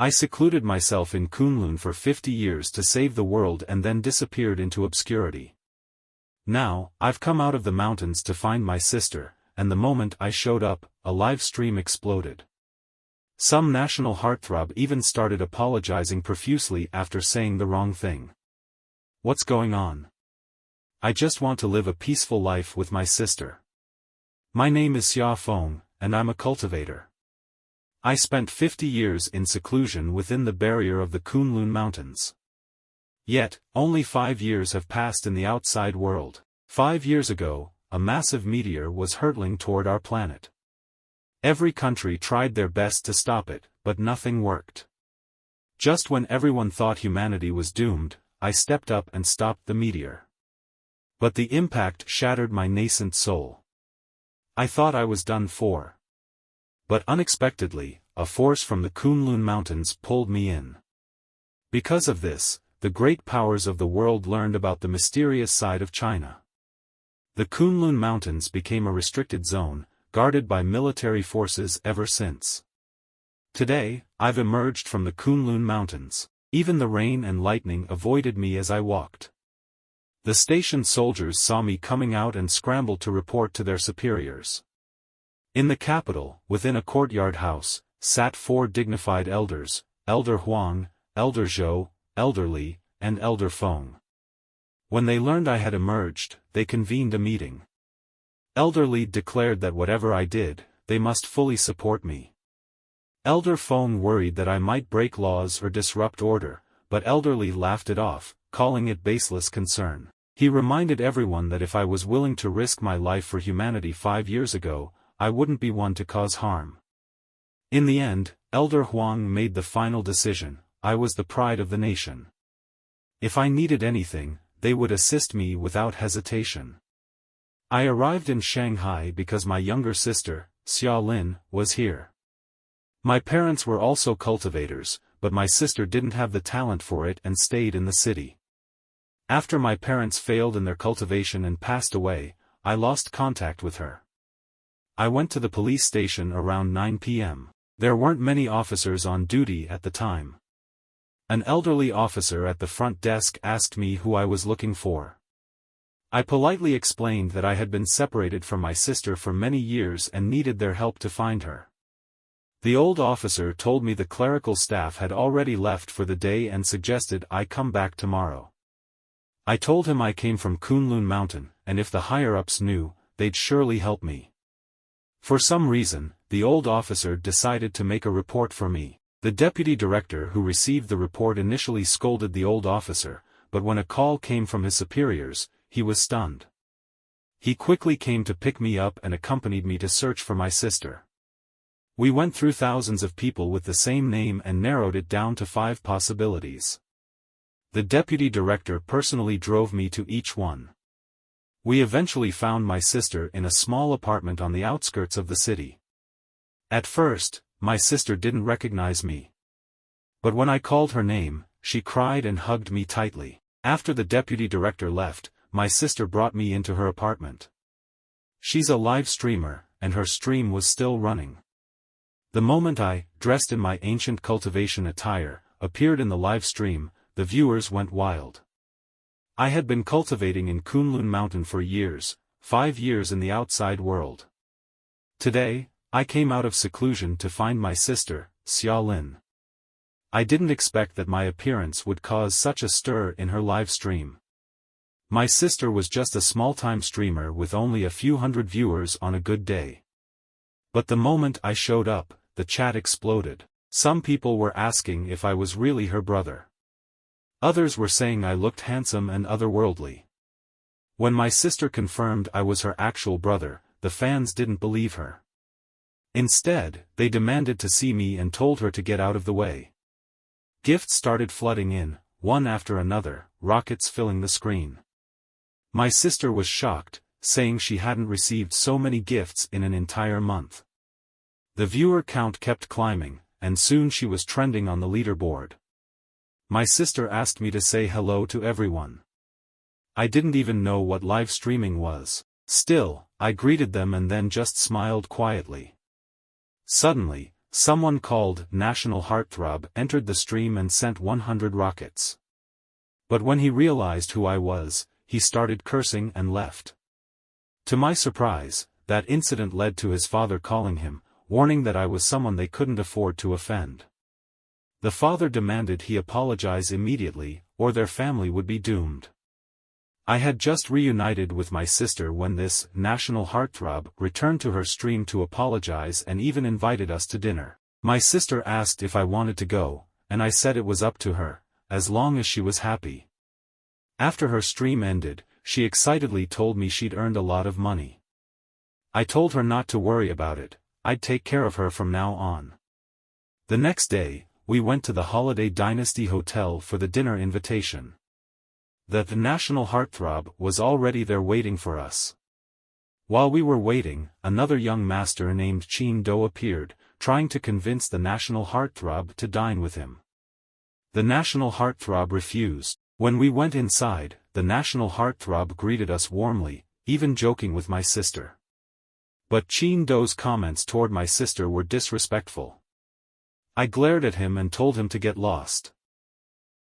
I secluded myself in Kunlun for 50 years to save the world and then disappeared into obscurity. Now, I've come out of the mountains to find my sister, and the moment I showed up, a live stream exploded. Some national heartthrob even started apologizing profusely after saying the wrong thing. What's going on? I just want to live a peaceful life with my sister. My name is Xia Feng, and I'm a cultivator. I spent 50 years in seclusion within the barrier of the Kunlun Mountains. Yet, only 5 years have passed in the outside world. 5 years ago, a massive meteor was hurtling toward our planet. Every country tried their best to stop it, but nothing worked. Just when everyone thought humanity was doomed, I stepped up and stopped the meteor. But the impact shattered my nascent soul. I thought I was done for. But unexpectedly, a force from the Kunlun Mountains pulled me in. Because of this, the great powers of the world learned about the mysterious side of China. The Kunlun Mountains became a restricted zone, guarded by military forces ever since. Today, I've emerged from the Kunlun Mountains. Even the rain and lightning avoided me as I walked. The station soldiers saw me coming out and scrambled to report to their superiors. In the capital, within a courtyard house, sat 4 dignified elders, Elder Huang, Elder Zhou, Elder Li, and Elder Feng. When they learned I had emerged, they convened a meeting. Elder Li declared that whatever I did, they must fully support me. Elder Feng worried that I might break laws or disrupt order, but Elder Li laughed it off, calling it baseless concern. He reminded everyone that if I was willing to risk my life for humanity 5 years ago, I wouldn't be one to cause harm. In the end, Elder Huang made the final decision. I was the pride of the nation. If I needed anything, they would assist me without hesitation. I arrived in Shanghai because my younger sister, Xia Lin, was here. My parents were also cultivators, but my sister didn't have the talent for it and stayed in the city. After my parents failed in their cultivation and passed away, I lost contact with her. I went to the police station around 9 p.m. There weren't many officers on duty at the time. An elderly officer at the front desk asked me who I was looking for. I politely explained that I had been separated from my sister for many years and needed their help to find her. The old officer told me the clerical staff had already left for the day and suggested I come back tomorrow. I told him I came from Kunlun Mountain, and if the higher-ups knew, they'd surely help me. For some reason, the old officer decided to make a report for me. The deputy director who received the report initially scolded the old officer, but when a call came from his superiors, he was stunned. He quickly came to pick me up and accompanied me to search for my sister. We went through thousands of people with the same name and narrowed it down to 5 possibilities. The deputy director personally drove me to each one. We eventually found my sister in a small apartment on the outskirts of the city. At first, my sister didn't recognize me. But when I called her name, she cried and hugged me tightly. After the deputy director left, my sister brought me into her apartment. She's a live streamer, and her stream was still running. The moment I, dressed in my ancient cultivation attire, appeared in the live stream, the viewers went wild. I had been cultivating in Kunlun Mountain for years, 5 years in the outside world. Today, I came out of seclusion to find my sister, Xia Lin. I didn't expect that my appearance would cause such a stir in her live stream. My sister was just a small-time streamer with only a few hundred viewers on a good day. But the moment I showed up, the chat exploded. Some people were asking if I was really her brother. Others were saying I looked handsome and otherworldly. When my sister confirmed I was her actual brother, the fans didn't believe her. Instead, they demanded to see me and told her to get out of the way. Gifts started flooding in, one after another, rockets filling the screen. My sister was shocked, saying she hadn't received so many gifts in an entire month. The viewer count kept climbing, and soon she was trending on the leaderboard. My sister asked me to say hello to everyone. I didn't even know what live streaming was. Still, I greeted them and then just smiled quietly. Suddenly, someone called National Heartthrob entered the stream and sent 100 rockets. But when he realized who I was, he started cursing and left. To my surprise, that incident led to his father calling him, warning that I was someone they couldn't afford to offend. The father demanded he apologize immediately, or their family would be doomed. I had just reunited with my sister when this National Heartthrob returned to her stream to apologize and even invited us to dinner. My sister asked if I wanted to go, and I said it was up to her, as long as she was happy. After her stream ended, she excitedly told me she'd earned a lot of money. I told her not to worry about it, I'd take care of her from now on. The next day, we went to the Holiday Dynasty Hotel for the dinner invitation. The National Heartthrob was already there waiting for us. While we were waiting, another young master named Chin Do appeared, trying to convince the National Heartthrob to dine with him. The National Heartthrob refused. When we went inside, the National Heartthrob greeted us warmly, even joking with my sister. But Chin Do's comments toward my sister were disrespectful. I glared at him and told him to get lost.